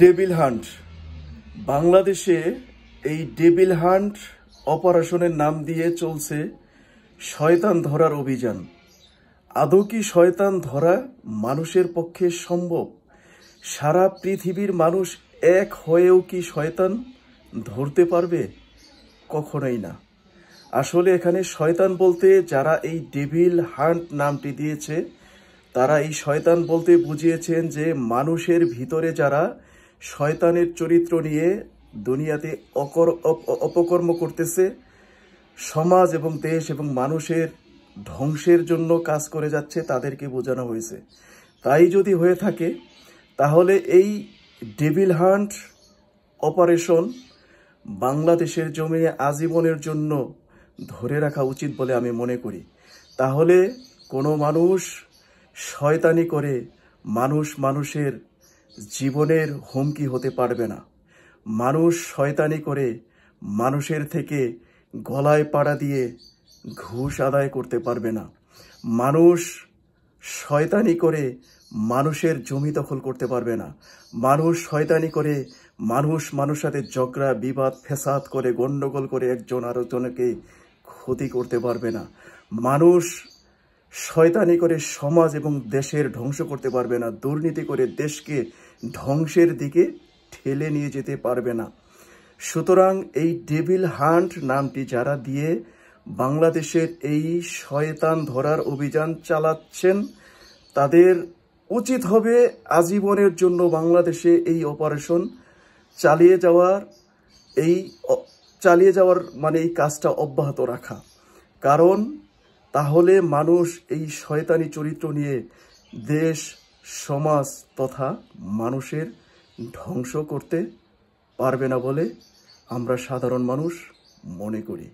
Devil hunt বাংলাদেশে এই devil hunt অপারেশনের নাম দিয়ে চলছে শয়তান ধরার অভিযান। আদৌ কি শয়তান ধরা মানুষের পক্ষে সম্ভব? সারা পৃথিবীর মানুষ এক হয়েও কি শয়তান ধরতে পারবে? কখনোই না। আসলে এখানে শয়তান বলতে যারা এই ডেভিল হান্ট নামটি দিয়েছে তারা এই শয়তান বলতে বুঝিয়েছেন যে মানুষের ভিতরে যারা শয়তানের চরিত্র নিয়ে দুনিয়াতে অপকর্ম করতেছে, সমাজ এবং দেশ এবং মানুষের ধ্বংসের জন্য কাজ করে যাচ্ছে, তাদেরকে বোঝানো হয়েছে। তাই যদি হয়ে থাকে তাহলে এই ডেভিল হান্ট অপারেশন বাংলাদেশের জমিনে আজীবনের জন্য ধরে রাখা উচিত বলে আমি মনে করি। তাহলে কোনো মানুষ শয়তানি করে মানুষের জীবনের হুমকি হতে পারবে না। মানুষ শয়তানি করে মানুষের থেকে গলায় পাড়া দিয়ে ঘুষ আদায় করতে পারবে না। মানুষ শয়তানি করে মানুষের জমি দখল করতে পারবে না। মানুষ শয়তানি করে মানুষের সাথে ঝগড়া বিবাদ ফেসাদ করে গন্ডগোল করে একজন আরেকজনকে ক্ষতি করতে পারবে না। মানুষ শয়তানি করে সমাজ এবং দেশের ধ্বংস করতে পারবে না। দুর্নীতি করে দেশকে ধ্বংসের দিকে ঠেলে নিয়ে যেতে পারবে না। সুতরাং এই ডেভিল হান্ট নামটি যারা দিয়ে বাংলাদেশের এই শয়তান ধরার অভিযান চালাচ্ছেন তাদের উচিত হবে আজীবনের জন্য বাংলাদেশে এই অপারেশন চালিয়ে যাওয়ার মানে এই কাজটা অব্যাহত রাখা। কারণ তাহলে মানুষ এই শয়তানি চরিত্র নিয়ে দেশ সমাজ তথা মানুষের ধ্বংস করতে পারবে না বলে আমরা সাধারণ মানুষ মনে করি।